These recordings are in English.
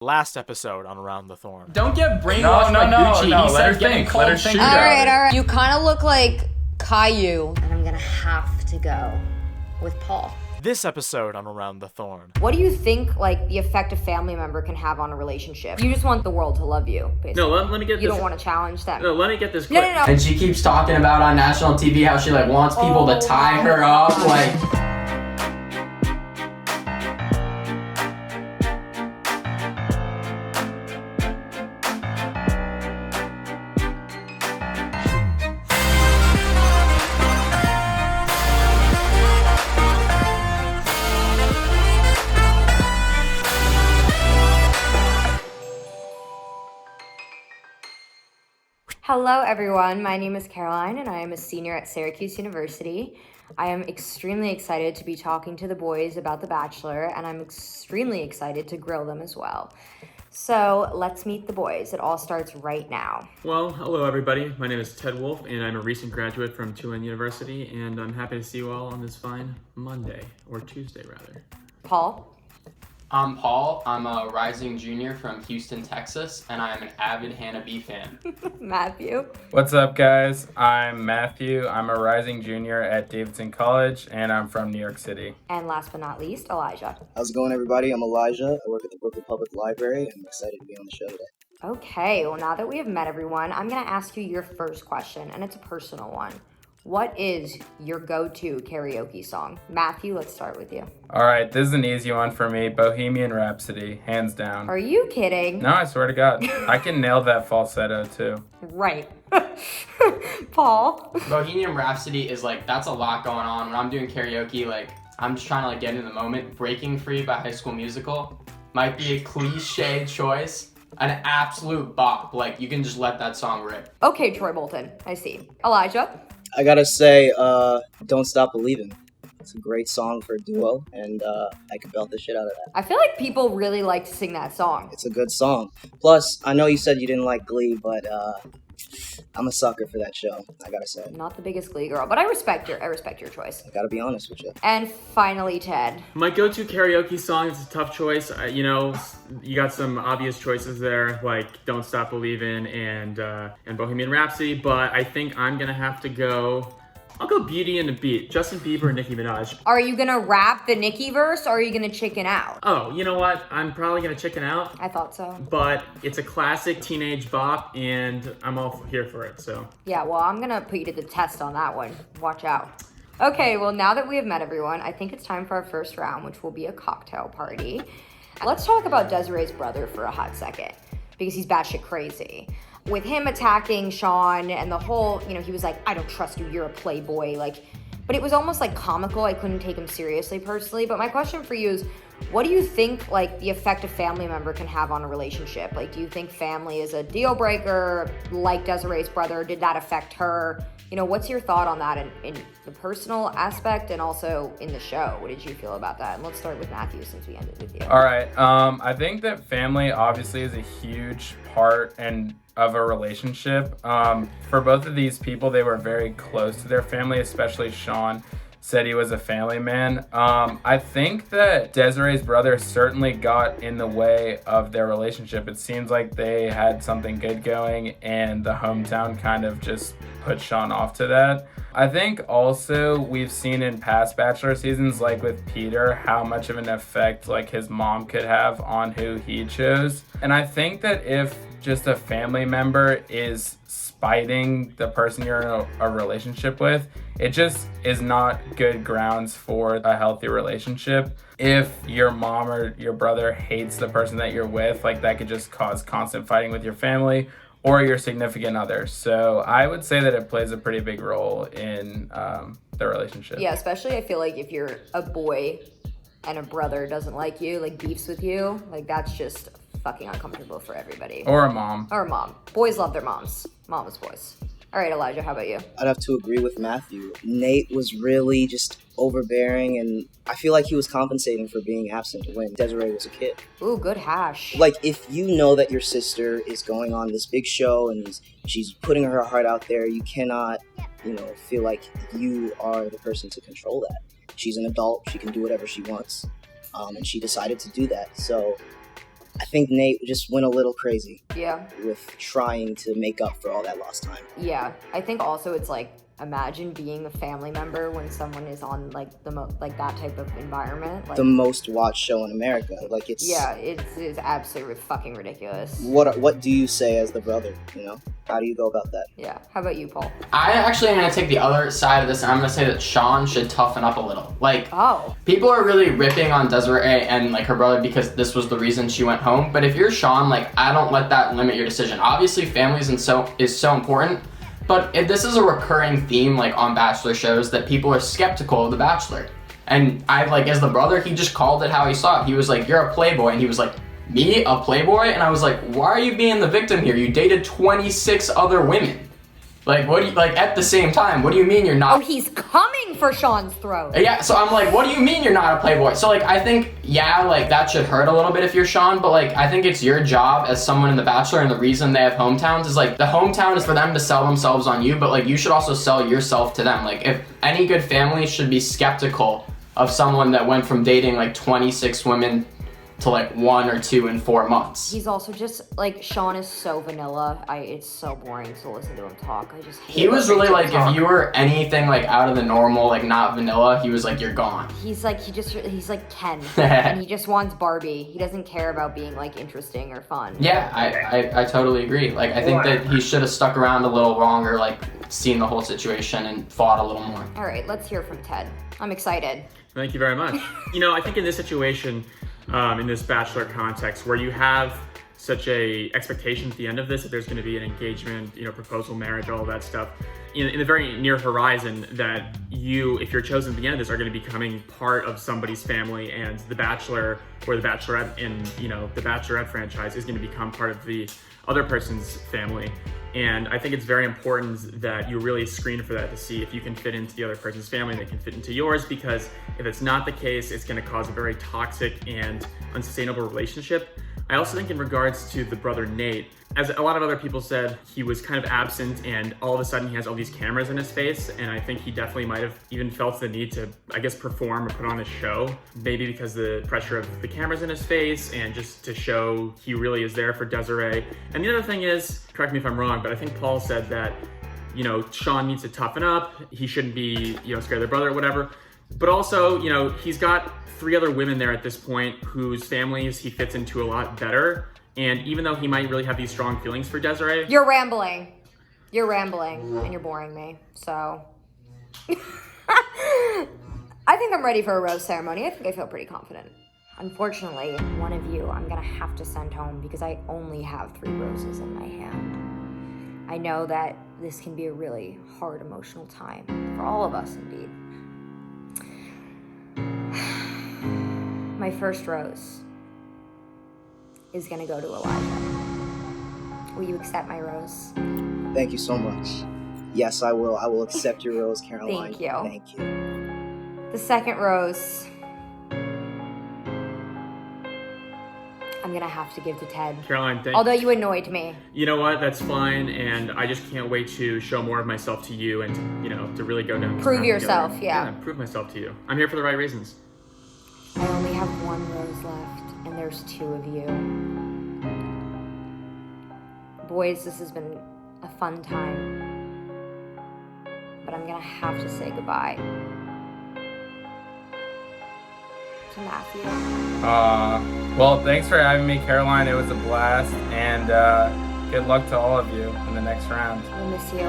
Last episode on Around the Thorn. Don't get brainwashed by Gucci. No, He let her said getting think. cold Let her shoes. think All about right, it. all right. You kind of look like Caillou. And I'm gonna have to go with Paul. This episode on Around the Thorn. What do you think, like, the effect a family member can have on a relationship? You just want the world to love you, basically. No, let me get this. You don't want to challenge them. No, let me get this clear. No. And she keeps talking about on national TV how she like wants people to tie her up. Like, Hello, everyone. My name is Caroline, and I am a senior at Syracuse University. I am extremely excited to be talking to the boys about The Bachelor, and I'm extremely excited to grill them as well. So let's meet the boys. It all starts right now. Well, hello everybody. My name is Ted Wolf, and I'm a recent graduate from Tulane University, and I'm happy to see you all on this fine Monday, or Tuesday rather. Paul? I'm Paul. I'm a rising junior from Houston, Texas, and I am an avid Hannah B fan. Matthew? What's up, guys? I'm Matthew. I'm a rising junior at Davidson College, and I'm from New York City. And last but not least, Elijah. How's it going, everybody? I'm Elijah. I work at the Brooklyn Public Library, and I'm excited to be on the show today. Okay, well, now that we have met everyone, I'm going to ask you your first question, and it's a personal one. What is your go-to karaoke song? Matthew, let's start with you. All right, this is an easy one for me. Bohemian Rhapsody, hands down. Are you kidding? No, I swear to God. I can nail that falsetto, too. Right. Paul? Bohemian Rhapsody is like, that's a lot going on. When I'm doing karaoke, like, I'm just trying to like get in the moment. Breaking Free by High School Musical might be a cliche choice. An absolute bop. Like, you can just let that song rip. Okay, Troy Bolton, I see. Elijah? I gotta say, Don't Stop Believing. It's a great song for a duo, and I could belt the shit out of that. I feel like people really like to sing that song. It's a good song. Plus, I know you said you didn't like Glee, but I'm a sucker for that show, I gotta say. Not the biggest Glee girl, but I respect your choice. I gotta be honest with you. And finally, Ted. My go-to karaoke song is a tough choice. You got some obvious choices there, like "Don't Stop Believin'" and Bohemian Rhapsody, but I think I'm gonna have to go. I'll go Beauty and the Beat. Justin Bieber and Nicki Minaj. Are you gonna rap the Nicki verse, or are you gonna chicken out? Oh, you know what? I'm probably gonna chicken out, I thought so. but it's a classic teenage bop, and I'm all here for it. So. Yeah, well, I'm gonna put you to the test on that one. Watch out. Okay, well, now that we have met everyone, I think it's time for our first round, which will be a cocktail party. Let's talk about Desiree's brother for a hot second, because he's batshit crazy. With him attacking Sean and the whole, he was like, I don't trust you, you're a playboy, but it was almost like comical. I couldn't take him seriously personally. But my question for you is, what do you think, the effect a family member can have on a relationship? Do you think family is a deal breaker, like Desiree's brother? Did that affect her? What's your thought on that in the personal aspect and also in the show? What did you feel about that? And let's start with Matthew since we ended with you. All right, I think that family obviously is a huge part of a relationship. For both of these people, they were very close to their family, especially Sean said he was a family man. I think that Desiree's brother certainly got in the way of their relationship. It seems like they had something good going, and the hometown kind of just put Sean off to that. I think also we've seen in past Bachelor seasons, like with Peter, how much of an effect his mom could have on who he chose. And I think that if just a family member is spiting the person you're in a relationship with, it just is not good grounds for a healthy relationship. If your mom or your brother hates the person that you're with, that could just cause constant fighting with your family or your significant other. So I would say that it plays a pretty big role in the relationship. Yeah, especially I feel like if you're a boy and a brother doesn't like you, beefs with you, that's just fucking uncomfortable for everybody. Or a mom. Or a mom. Boys love their moms. Mama's boys. All right, Elijah, how about you? I'd have to agree with Matthew. Nate was really just overbearing, and I feel like he was compensating for being absent when Desiree was a kid. Ooh, good hash. If you know that your sister is going on this big show and she's putting her heart out there, you cannot, feel like you are the person to control that. She's an adult. She can do whatever she wants, and she decided to do that. So I think Nate just went a little crazy Yeah. with trying to make up for all that lost time. Yeah. I think also it's like, imagine being a family member when someone is on like like that type of environment. Like, The most watched show in America. Like it's yeah, it's absolutely fucking ridiculous. What do you say as the brother? You know, how do you go about that? Yeah. How about you, Paul? I actually am gonna take the other side of this, and I'm gonna say that Sean should toughen up a little. Like, Oh. people are really ripping on Desiree and like her brother because this was the reason she went home. But if you're Sean, like, I don't let that limit your decision. Obviously, family is so important. But if this is a recurring theme, like on Bachelor shows, that people are skeptical of The Bachelor. And I, like, as the brother, he just called it how he saw it. He was like, you're a playboy. And he was like, me, a playboy? And I was like, why are you being the victim here? You dated 26 other women. Like, what do you, like, at the same time, what do you mean you're not? Oh, he's coming for Sean's throat. Yeah, so I'm like, what do you mean you're not a playboy? So, like, I think, yeah, like, that should hurt a little bit if you're Sean, but, like, I think it's your job as someone in The Bachelor, and the reason they have hometowns is, like, the hometown is for them to sell themselves on you, but, like, you should also sell yourself to them. Like, if any good family should be skeptical of someone that went from dating, like, 26 women to like 1 or 2 in 4 months. He's also just like, Sean is so vanilla. It's so boring to listen to him talk. I just hate He was really like, talk. if you were anything like out of the normal, like not vanilla, he was like, you're gone. He's like, he's like Ken, and he just wants Barbie. He doesn't care about being like interesting or fun. Yeah, I totally agree. Like, I think that he should have stuck around a little longer, like seen the whole situation and fought a little more. All right, let's hear from Ted. I'm excited. Thank you very much. You know, I think in this situation, in this Bachelor context, where you have such a expectation at the end of this that there's going to be an engagement, you know, proposal, marriage, all that stuff, in the very near horizon, that you, if you're chosen at the end of this, are going to be becoming part of somebody's family, and the Bachelor or the Bachelorette in, you know, the Bachelorette franchise is going to become part of the other person's family. And I think it's very important that you really screen for that to see if you can fit into the other person's family and they can fit into yours, because if it's not the case, it's going to cause a very toxic and unsustainable relationship. I also think in regards to the brother Nate, as a lot of other people said, he was kind of absent, and all of a sudden he has all these cameras in his face, and I think he definitely might have even felt the need to, I guess, perform or put on a show, maybe because the pressure of the cameras in his face and just to show he really is there for Desiree. And the other thing is, correct me if I'm wrong, but I think Paul said that, you know, Sean needs to toughen up, he shouldn't be, you know, scared of their brother or whatever. But also, you know, he's got 3 other women there at this point whose families he fits into a lot better. And even though he might really have these strong feelings for Desiree... You're rambling. You're rambling, and you're boring me, so... I think I'm ready for a rose ceremony. I think I feel pretty confident. Unfortunately, one of you I'm gonna have to send home because I only have 3 roses in my hand. I know that this can be a really hard emotional time for all of us, indeed. My first rose is gonna go to Elijah. Will you accept my rose? Thank you so much. Yes, I will. I will accept your rose, Caroline. Thank you. Thank you. The second rose, I'm gonna have to give to Ted. Caroline, thank Although you annoyed me. You know what? That's fine, and I just can't wait to show more of myself to you and, you know, to really go down this Prove path yourself, together. yeah. Prove myself to you. I'm here for the right reasons. I only have 1 rose left, and there's 2 of you. Boys, this has been a fun time, but I'm gonna have to say goodbye to Matthew. Well, thanks for having me, Caroline. It was a blast, and good luck to all of you in the next round. We'll miss you.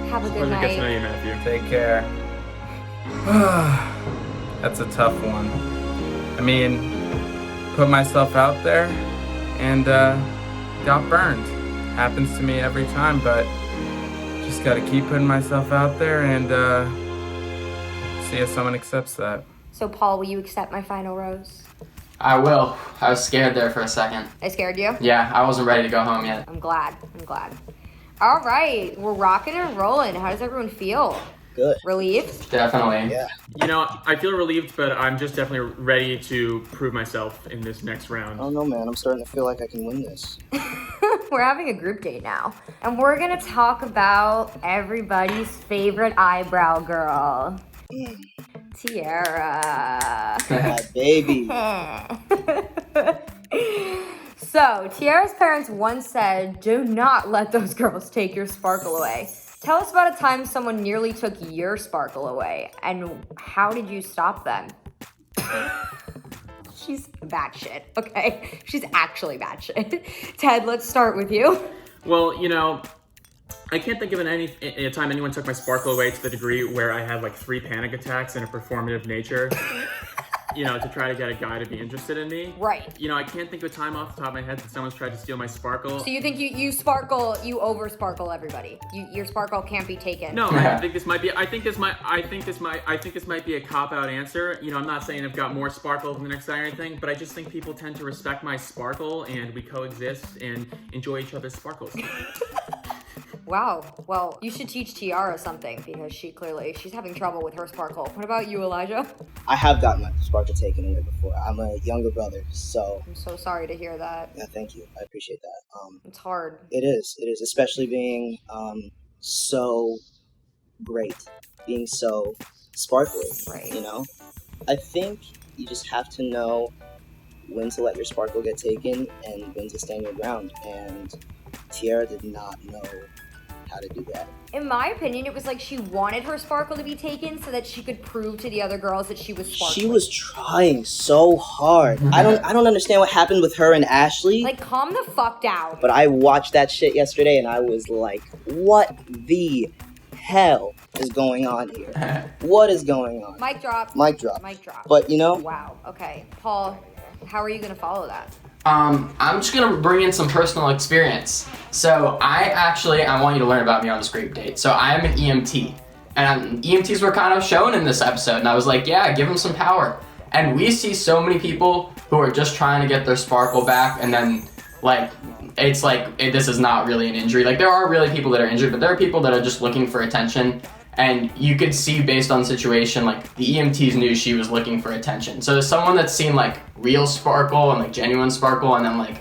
Have a good Pleasure to get to know night. you, Matthew. Take care. That's a tough one. I mean, put myself out there and got burned. Happens to me every time, but just gotta keep putting myself out there and see if someone accepts that. So, Paul, will you accept my final rose? I will. I was scared there for a second. I scared you? Yeah, I wasn't ready to go home yet. I'm glad. All right, we're rocking and rolling. How does everyone feel? Good. Relieved? Definitely. Yeah. You know, I feel relieved, but I'm just definitely ready to prove myself in this next round. I don't know, man. I'm starting to feel like I can win this. We're having a group date now. And we're gonna talk about everybody's favorite eyebrow girl. Tiara. My baby. So, Tiara's parents once said, do not let those girls take your sparkle away. Tell us about a time someone nearly took your sparkle away, and how did you stop them? She's batshit, okay? She's actually batshit. Ted, let's start with you. Well, I can't think of a time anyone took my sparkle away to the degree where I had like 3 panic attacks in a performative nature. To try to get a guy to be interested in me. Right. I can't think of a time off the top of my head that someone's tried to steal my sparkle. So you think you over sparkle everybody? Your sparkle can't be taken. No, I think this might be a cop-out answer. I'm not saying I've got more sparkle than the next guy or anything, but I just think people tend to respect my sparkle and we coexist and enjoy each other's sparkles. Wow. Well, you should teach Tiara something because she's having trouble with her sparkle. What about you, Elijah? I have gotten my sparkle taken away before. I'm a younger brother, so... I'm so sorry to hear that. Yeah, thank you. I appreciate that. It's hard. It is, especially being so great, being so sparkly, Right. I think you just have to know when to let your sparkle get taken and when to stand your ground, and Tiara did not know how to do that. In my opinion, it was like she wanted her sparkle to be taken so that she could prove to the other girls that she was sparkly. She was trying so hard. I don't understand what happened with her and Ashley. Like, calm the fuck down. But I watched that shit yesterday and I was like, what the hell is going on here? What is going on? Mic drop. Mic drop. Mic drop. But Wow. Okay. Paul, how are you gonna follow that? I'm just gonna bring in some personal experience. So I want you to learn about me on this group date. So I am an EMT, and EMTs were kind of shown in this episode, and I was like, yeah, give them some power. And we see so many people who are just trying to get their sparkle back, and then this is not really an injury. Like, there are really people that are injured, but there are people that are just looking for attention. And you could see based on the situation, like, the EMTs knew she was looking for attention. So there's someone that's seen like real sparkle and like genuine sparkle, and then like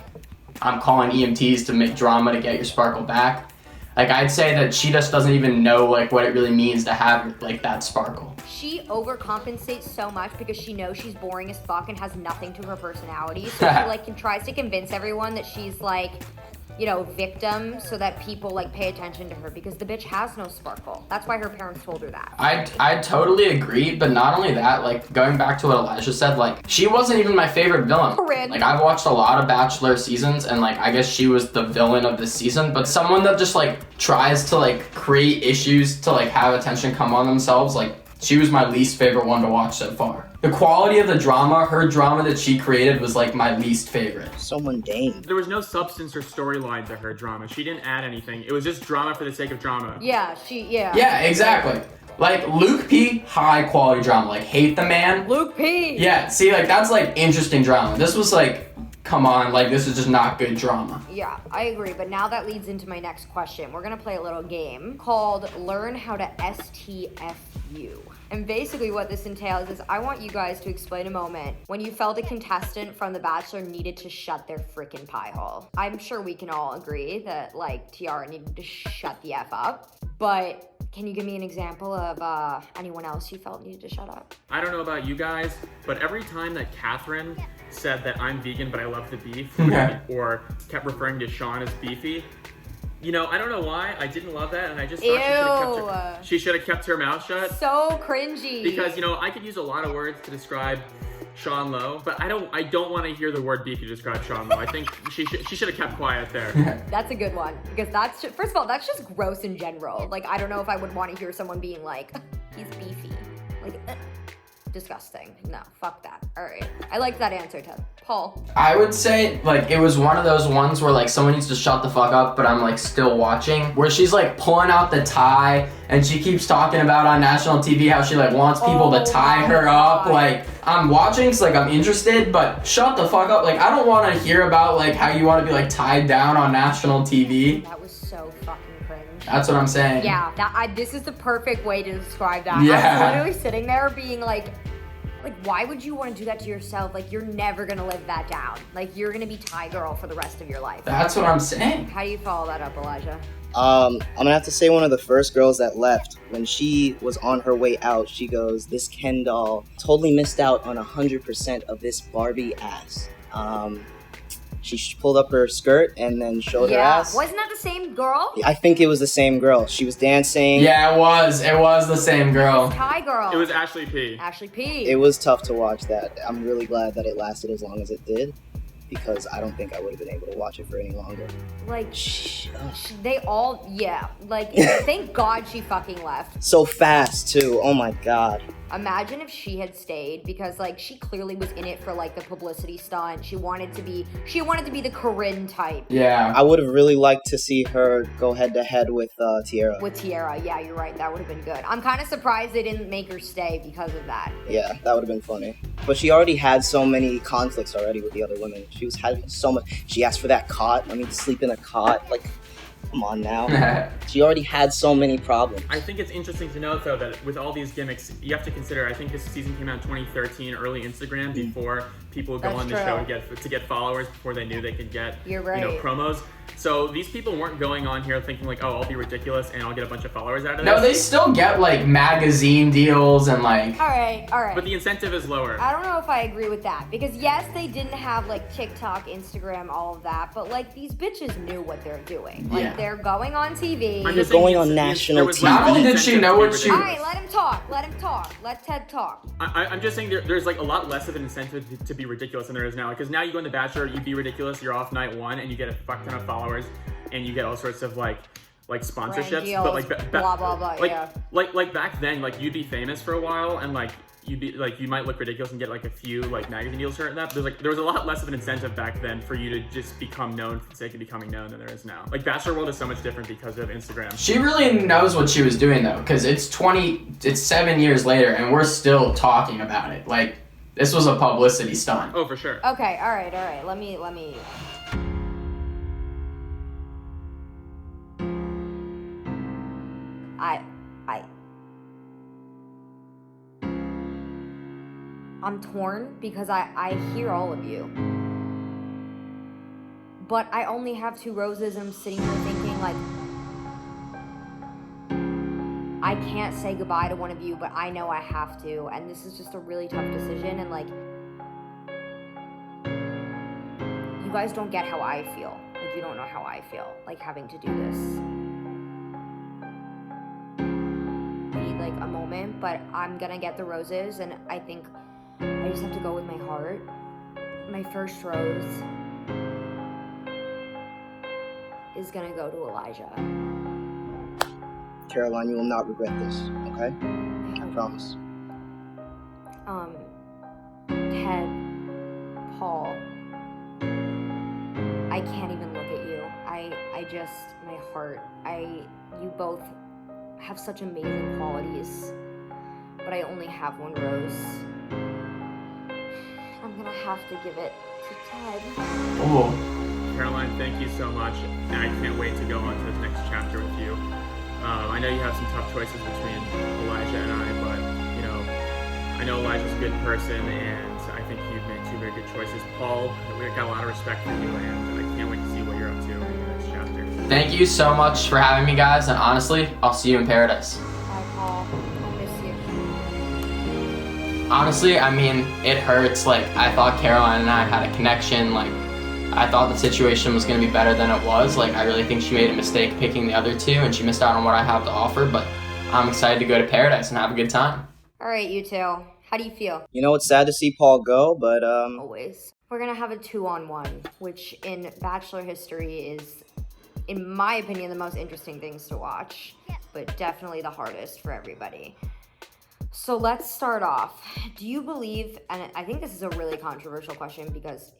I'm calling EMTs to make drama to get your sparkle back. Like, I'd say that she just doesn't even know like what it really means to have like that sparkle. She overcompensates so much because she knows she's boring as fuck and has nothing to her personality. So she tries to convince everyone that she's like, victim, so that people like pay attention to her because the bitch has no sparkle. That's why her parents told her that. I totally agree, but not only that, like, going back to what Elijah said, like, she wasn't even my favorite villain. Corinne. Like, I've watched a lot of Bachelor seasons, and like, I guess she was the villain of this season, but someone that just like tries to like create issues to like have attention come on themselves, like, she was my least favorite one to watch so far. The quality of the drama, her drama that she created, was like my least favorite. So mundane. There was no substance or storyline to her drama. She didn't add anything. It was just drama for the sake of drama. Yeah, Yeah, exactly. Like, Luke P, high quality drama. Like, hate the man. Luke P. Yeah, see, like, that's like interesting drama. This was like, come on, like, this is just not good drama. Yeah, I agree, but now that leads into my next question. We're gonna play a little game called Learn How to STFU. And basically what this entails is I want you guys to explain a moment when you felt a contestant from The Bachelor needed to shut their freaking pie hole. I'm sure we can all agree that, like, Tiara needed to shut the F up, but can you give me an example of anyone else you felt needed to shut up? I don't know about you guys, but every time that Catherine said that I'm vegan but I love the beef, or kept referring to Sean as beefy, I don't know why. I didn't love that, and I just thought she should have kept her mouth shut. So cringy. Because, I could use a lot of words to describe Sean Lowe, but I don't want to hear the word beefy to describe Sean Lowe. I think she should have kept quiet there. That's a good one, because first of all, that's just gross in general. Like, I don't know if I would want to hear someone being like, he's beefy. Like, disgusting. No, fuck that. All right. I like that answer, Ted. Paul. I would say, like, it was one of those ones where, like, someone needs to shut the fuck up, but I'm, like, still watching. Where she's, like, pulling out the tie, and she keeps talking about on national TV how she, like, wants people to tie her up. Like, I'm watching, because, like, I'm interested, but shut the fuck up. Like, I don't want to hear about, like, how you want to be, like, tied down on national TV. That was so fucking cringe. That's what I'm saying. Yeah, this is the perfect way to describe that. Yeah. I was literally sitting there being like, why would you want to do that to yourself? Like, you're never gonna live that down. Like, you're gonna be tie girl for the rest of your life. That's what I'm saying. How do you follow that up, Elijah? I'm gonna have to say one of the first girls that left, when she was on her way out, she goes, this Ken doll totally missed out on 100% of this Barbie ass. She pulled up her skirt and then showed her ass. Wasn't that the same girl? I think it was the same girl. She was dancing. Yeah, it was the same girl. Thai girl. It was Ashley P. Ashley P. It was tough to watch that. I'm really glad that it lasted as long as it did, because I don't think I would have been able to watch it for any longer. Like, they all, like, thank God she fucking left. So fast, too. Oh my God. Imagine if she had stayed, because, like, she clearly was in it for, like, the publicity stunt. She wanted to be the Corinne type. Yeah. I would have really liked to see her go head-to-head with Tiara. With Tiara, yeah, you're right. That would have been good. I'm kind of surprised they didn't make her stay because of that. Yeah, that would have been funny. But she already had so many conflicts already with the other women. She was having so much. She asked for that cot. I mean, to sleep in a cot. Like, come on now. She already had so many problems. I think it's interesting to note, though, that with all these gimmicks, you have to consider, I think this season came out in 2013, early Instagram, before people would go on the show to get followers, before they knew they could get promos. So these people weren't going on here thinking like, oh, I'll be ridiculous and I'll get a bunch of followers out of this. No, they still get like magazine deals and like... All right. But the incentive is lower. I don't know if I agree with that, because yes, they didn't have like TikTok, Instagram, all of that, but like these bitches knew what they're doing. Like they're going on TV. They're going on national TV. Not only did she know what she... All right, let him talk. Let Ted talk. I'm just saying there's like a lot less of an incentive to be ridiculous than there is now. Because now you go on The Bachelor, you be ridiculous, you're off night one, and you get a fuck ton of followers, and you get all sorts of like sponsorships. Deals, but like blah blah blah. Like back then, like you'd be famous for a while, and like you'd be like, you might look ridiculous and get like a few like magazine deals or that. There was a lot less of an incentive back then for you to just become known for the sake of becoming known than there is now. Like Bachelor world is so much different because of Instagram. She really knows what she was doing though, because it's 7 years later and we're still talking about it. Like, this was a publicity stunt. Oh, for sure. Okay, all right. Let me. I'm torn because I hear all of you. But I only have 2 roses and I'm sitting here thinking like, I can't say goodbye to one of you, but I know I have to. And this is just a really tough decision, and like, you guys don't get how I feel. Like, you don't know how I feel, like having to do this. I need like a moment, but I'm gonna get the roses, and I think I just have to go with my heart. My first rose is gonna go to Elijah. Caroline, you will not regret this, okay? I promise. Ted, Paul, I can't even look at you. I just, my heart, you both have such amazing qualities, but I only have 1 rose. I'm gonna have to give it to Ted. Oh. Caroline, thank you so much, and I can't wait to go on to this next chapter with you. I know you have some tough choices between Elijah and I, but, you know, I know Elijah's a good person, and I think you've made 2 very good choices. Paul, we've got a lot of respect for you, and I can't wait to see what you're up to in the next chapter. Thank you so much for having me, guys, and honestly, I'll see you in paradise. Bye, Paul. I miss you. Honestly, I mean, it hurts. Like, I thought Caroline and I had a connection. Like, I thought the situation was going to be better than it was. Like, I really think she made a mistake picking the other 2, and she missed out on what I have to offer, but I'm excited to go to paradise and have a good time. All right, you 2. How do you feel? You know, it's sad to see Paul go, but Always. We're gonna have a 2-on-1, which in Bachelor history is, in my opinion, the most interesting things to watch, but definitely the hardest for everybody. So let's start off. Do you believe, and I think this is a really controversial question because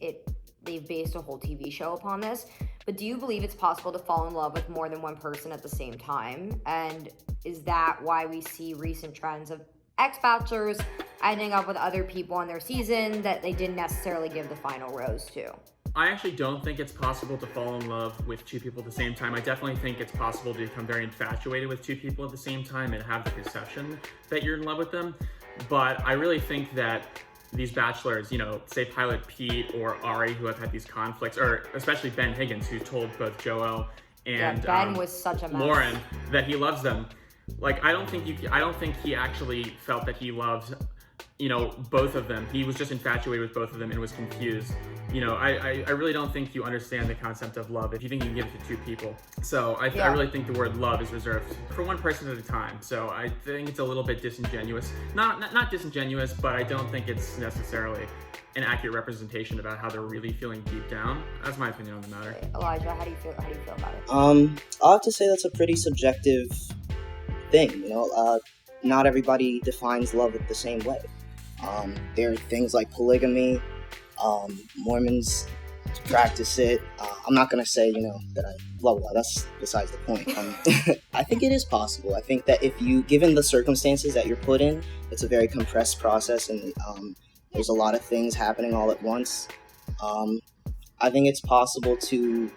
they've based a whole TV show upon this, but do you believe it's possible to fall in love with more than one person at the same time? And is that why we see recent trends of ex-bachelors ending up with other people on their season that they didn't necessarily give the final rose to? I actually don't think it's possible to fall in love with 2 people at the same time. I definitely think it's possible to become very infatuated with 2 people at the same time and have the perception that you're in love with them. But I really think that these bachelors, you know, say Pilot Pete or Ari, who have had these conflicts, or especially Ben Higgins, who told both Joel and Ben was such a mess. Lauren that he loves them. Like, I don't think he actually felt that he loved, both of them. He was just infatuated with both of them and was confused. I really don't think you understand the concept of love if you think you can give it to two people. So I really think the word love is reserved for one person at a time. So I think it's a little bit disingenuous. Not disingenuous, but I don't think it's necessarily an accurate representation about how they're really feeling deep down. That's my opinion on the matter. Elijah, how do you feel about it? I'll have to say that's a pretty subjective thing. Not everybody defines love the same way. There are things like polygamy. Mormons practice it. I'm not gonna say, that I blah blah. That's besides the point. I think it is possible. I think that if you, given the circumstances that you're put in, it's a very compressed process, and there's a lot of things happening all at once. I think it's possible to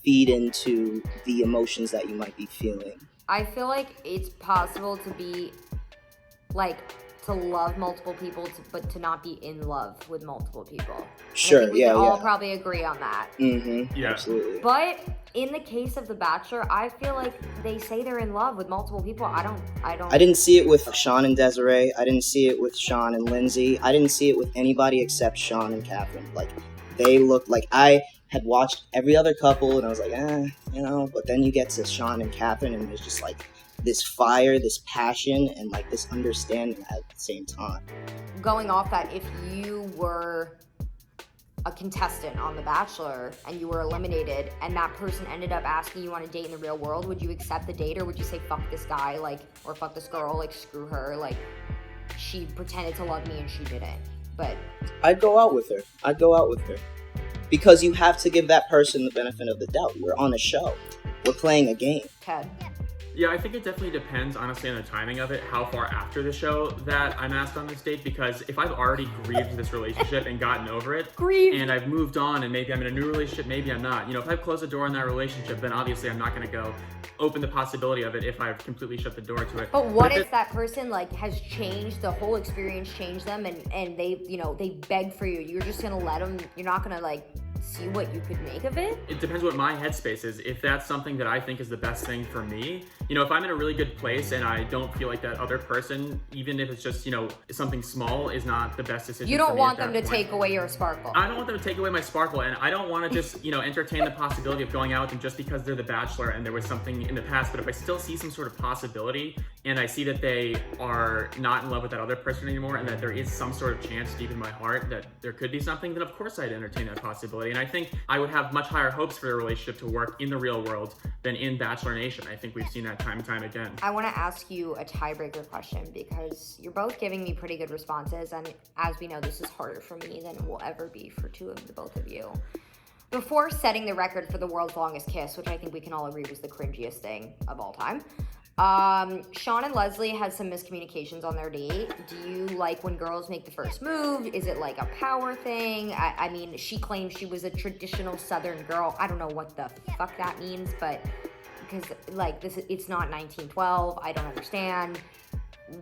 feed into the emotions that you might be feeling. I feel like it's possible to be to love multiple people, but to not be in love with multiple people. Sure, and I think we can all probably agree on that. Mm-hmm. Yeah, absolutely. But in the case of The Bachelor, I feel like they say they're in love with multiple people. I didn't see it with Sean and Desiree. I didn't see it with Sean and Lindsay. I didn't see it with anybody except Sean and Catherine. They looked like I had watched every other couple, and I was like, but then you get to Sean and Catherine, and there's just this fire, this passion, and this understanding at the same time. Going off that, if you were a contestant on The Bachelor and you were eliminated and that person ended up asking you on a date in the real world, would you accept the date, or would you say fuck this guy, or fuck this girl, screw her, she pretended to love me and she didn't? But I'd go out with her. Because you have to give that person the benefit of the doubt. We're on a show. We're playing a game. Ted? Yeah, I think it definitely depends, honestly, on the timing of it, how far after the show that I'm asked on this date, because if I've already grieved this relationship and gotten over it, and I've moved on, and maybe I'm in a new relationship, maybe I'm not. If I've closed the door on that relationship, then obviously I'm not going to go open the possibility of it if I've completely shut the door to it. But what if that person, has changed, the whole experience changed them, and they, they beg for you, you're just going to let them, you're not going to, see what you could make of it? It depends what my headspace is. If that's something that I think is the best thing for me, if I'm in a really good place and I don't feel like that other person, even if it's just, something small, is not the best decision. You don't want them to take away your sparkle. I don't want them to take away my sparkle, and I don't want to just, entertain the possibility of going out with them just because they're The Bachelor and there was something in the past. But if I still see some sort of possibility and I see that they are not in love with that other person anymore and that there is some sort of chance deep in my heart that there could be something, then of course I'd entertain that possibility. And I think I would have much higher hopes for the relationship to work in the real world than in Bachelor Nation. I think we've seen that time and time again. I want to ask you a tiebreaker question because you're both giving me pretty good responses, and as we know, this is harder for me than it will ever be for the both of you. Before setting the record for the world's longest kiss, which I think we can all agree was the cringiest thing of all time, Sean and Leslie had some miscommunications on their date. Do you like when girls make the first move? Is it a power thing? I mean, she claims she was a traditional Southern girl. I don't know what the fuck that means, but because it's not 1912. I don't understand.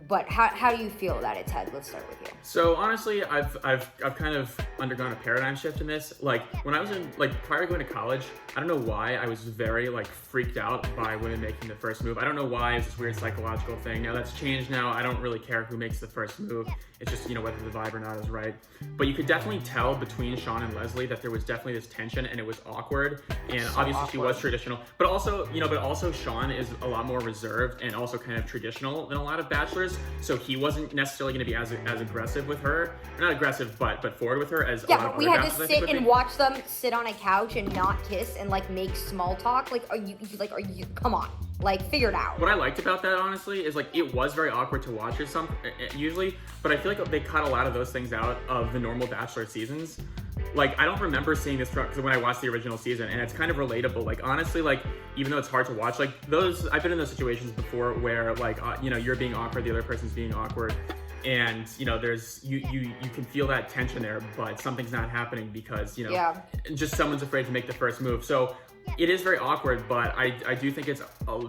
But how do you feel about it, Ted? Let's start with you. So honestly, I've kind of undergone a paradigm shift in this. When I was in prior to going to college, I don't know why I was very freaked out by women making the first move. I don't know why. It's this weird psychological thing. Now that's changed. Now I don't really care who makes the first move. It's just whether the vibe or not is right. But you could definitely tell between Sean and Leslie that there was definitely this tension and it was awkward. And so obviously awkward. She was traditional, but also Sean is a lot more reserved and also kind of traditional than a lot of bachelors. So he wasn't necessarily going to be as aggressive with her, or not aggressive, but forward with her as a lot of other we had to bachelors sit and watch them sit on a couch and not kiss and make small talk. Are you come on, figure it out. What I liked about that honestly is it was very awkward to watch usually, but I feel like they cut a lot of those things out of the normal Bachelor seasons. I don't remember seeing this when I watched the original season, and it's kind of relatable. Honestly, even though it's hard to watch, I've been in those situations before where you're being awkward, the other person's being awkward, and there's you can feel that tension there, but something's not happening because just someone's afraid to make the first move. So it is very awkward, but I do think it's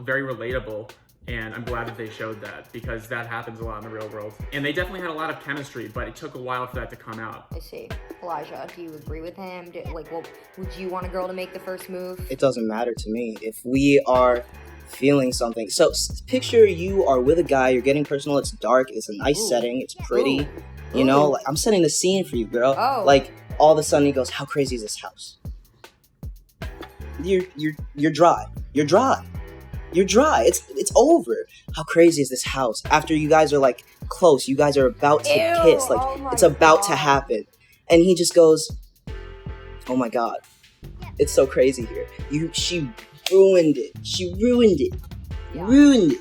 very relatable. And I'm glad that they showed that because that happens a lot in the real world. And they definitely had a lot of chemistry, but it took a while for that to come out. I see. Elijah, do you agree with him? Would you want a girl to make the first move? It doesn't matter to me. If we are feeling something. So picture you are with a guy, you're getting personal, it's dark, it's a nice setting, it's pretty, you know, like, I'm setting the scene for you, girl. Oh. Like, all of a sudden he goes, how crazy is this house? You're dry. You're dry. You're dry. It's over. How crazy is this house? After you guys are like close, you guys are about to kiss, like it's about to happen. And he just goes, oh my God, it's so crazy here. She ruined it. She ruined it. Yeah. Ruined it.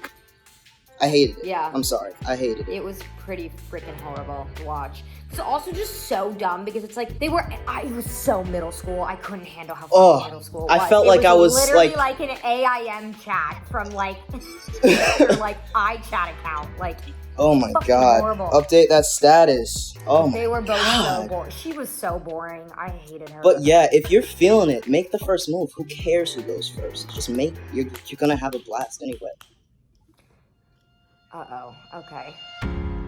I hated it. Yeah. I'm sorry. I hated it. It was pretty freaking horrible to watch. It's also just so dumb because it's like it was so middle school. I couldn't handle how fucking middle school it was. I felt like I was literally like an AIM chat from like your like iChat account. Like, oh my fucking God. horrible. Update that status. Oh my God. They were both so boring. She was so boring. I hated her. But yeah, if you're feeling it, make the first move. Who cares who goes first? Just you're gonna have a blast anyway. Uh-oh. Okay.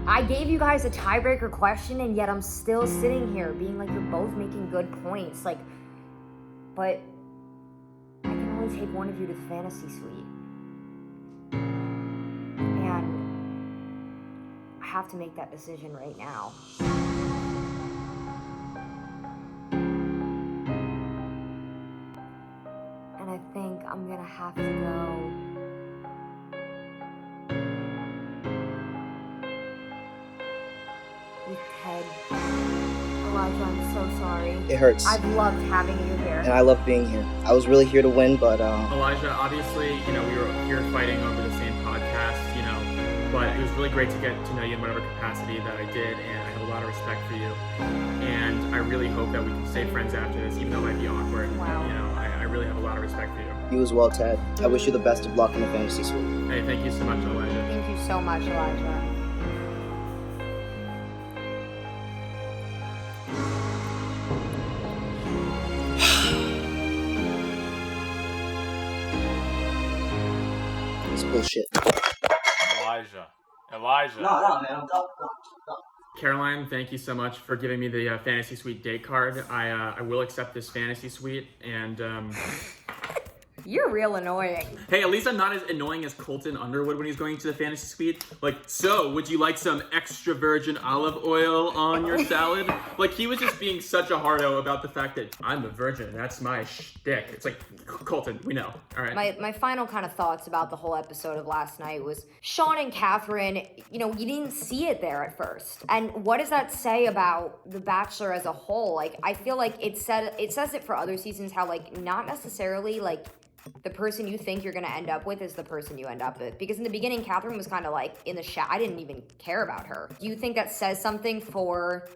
I gave you guys a tiebreaker question, and yet I'm still sitting here being like, you're both making good points. Like, but I can only take one of you to the fantasy suite. And I have to make that decision right now. And I think I'm gonna have to go with Ted. Elijah, I'm so sorry. It hurts. I've loved having you here. And I love being here. I was really here to win, but Elijah, obviously, you know, we were here fighting over the same podcast, you know, but it was really great to get to know you in whatever capacity that I did, and I have a lot of respect for you. And I really hope that we can stay friends after this, even though it might be awkward. Wow. You know, I really have a lot of respect for you. you as well, Ted. I wish you the best of luck in the fantasy suite. Hey, thank you so much, Elijah. Thank you so much, Elijah. It's bullshit. Elijah. No, man. I'm done. Caroline, thank you so much for giving me the fantasy suite date card. I will accept this fantasy suite, and You're real annoying. hey, at least I'm not as annoying as Colton Underwood when he's going to the fantasy suite. Like, so, would you like some extra virgin olive oil on your salad? Like, he was just being such a hardo about the fact that I'm a virgin, that's my shtick. It's like, Colton, we know, all right? My final kind of thoughts about the whole episode of last night was Sean and Catherine, you know, you didn't see it there at first. And what does that say about The Bachelor as a whole? Like, I feel like it says it for other seasons how, like, not necessarily, like, the person you think you're going to end up with is the person you end up with. Because in the beginning, Catherine was kind of like in the I didn't even care about her. Do you think that says something for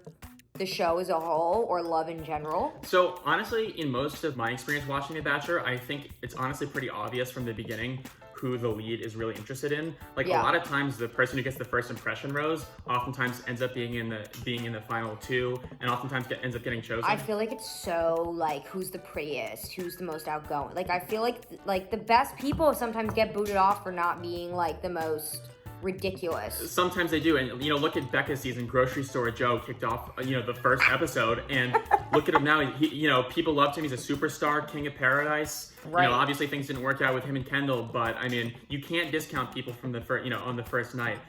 the show as a whole or love in general? So honestly, in most of my experience watching The Bachelor, I think it's honestly pretty obvious from the beginning who the lead is really interested in. Like, Yeah. a lot of times the person who gets the first impression rose oftentimes ends up being in the final two, and oftentimes ends up getting chosen. I feel like it's so, like, who's the prettiest, who's the most outgoing. Like, I feel like the best people sometimes get booted off for not being, like, the most ridiculous. Sometimes they do, and you know, look at Becca's season. Grocery Store Joe kicked off, you know, the first episode, and look at him now. He, you know, people loved him. He's a superstar, king of paradise. Right. You know, obviously things didn't work out with him and Kendall, but I mean, you can't discount people from the first, you know, on the first night.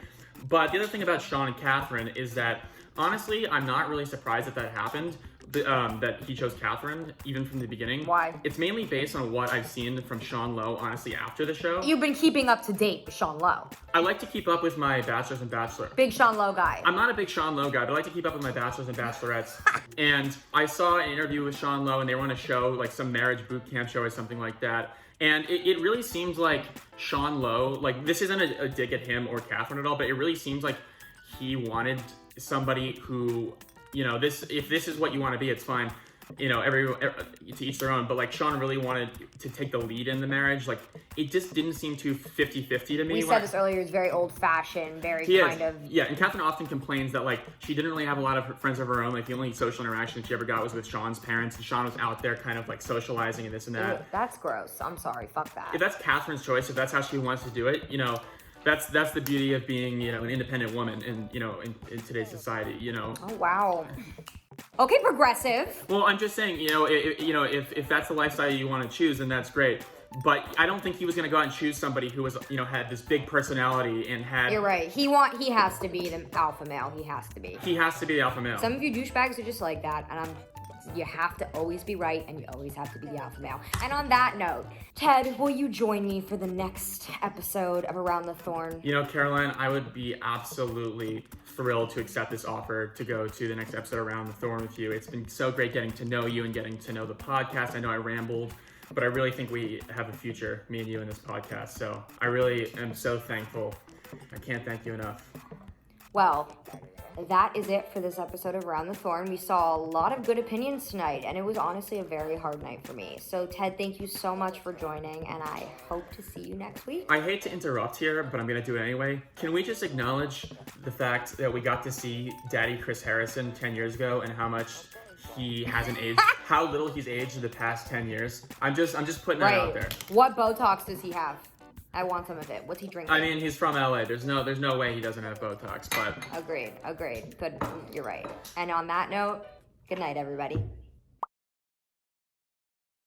But the other thing about Sean and Catherine is that honestly, I'm not really surprised that happened. That he chose Catherine, even from the beginning. Why? It's mainly based on what I've seen from Sean Lowe, honestly, after the show. You've been keeping up to date with Sean Lowe. I like to keep up with my bachelors and bachelor. Big Sean Lowe guy. I'm not a big Sean Lowe guy, but I like to keep up with my bachelors and bachelorettes. And I saw an interview with Sean Lowe, and they were on a show, like some marriage boot camp show or something like that. And it really seems like Sean Lowe, like, this isn't a dig at him or Catherine at all, but it really seems like he wanted somebody who, you know, if this is what you want to be, it's fine. You know, to each their own, but like Sean really wanted to take the lead in the marriage. Like, it just didn't seem too 50-50 to me. We said this earlier, it's very old-fashioned, very kind of... Yeah, and Catherine often complains that, like, she didn't really have a lot of friends of her own. Like, the only social interaction she ever got was with Sean's parents, and Sean was out there kind of, like, socializing and this and that. Ew, that's gross. I'm sorry. Fuck that. If that's Catherine's choice, if that's how she wants to do it, you know, that's the beauty of being, you know, an independent woman in, you know, in today's society, you know. Oh, wow. Okay, progressive. Well, I'm just saying, you know, if that's the lifestyle you want to choose, then that's great. But I don't think he was gonna go out and choose somebody who was, had this big personality and had. You're right. He has to be the alpha male. He has to be. He has to be the alpha male. Some of you douchebags are just like that, and you have to always be right, and you always have to be the alpha male. And on that note, Ted, will you join me for the next episode of Around the Thorn? Caroline, I would be absolutely thrilled to accept this offer to go to the next episode Around the Thorn with you. It's been so great getting to know you and getting to know the podcast. I know I rambled, but I really think we have a future, me and you, in this podcast. So I really am so thankful. I can't thank you enough. Well, that is it for this episode of Around the Thorn. We saw a lot of good opinions tonight, and it was honestly a very hard night for me. So, Ted, thank you so much for joining, and I hope to see you next week. I hate to interrupt here, but I'm going to do it anyway. Can we just acknowledge the fact that we got to see Daddy Chris Harrison 10 years ago and how much he hasn't aged, how little he's aged in the past 10 years? I'm just putting that out there. What Botox does he have? I want some of it. What's he drinking? I mean, he's from LA. There's no way he doesn't have Botox, but... Agreed. Good. You're right. And on that note, good night, everybody.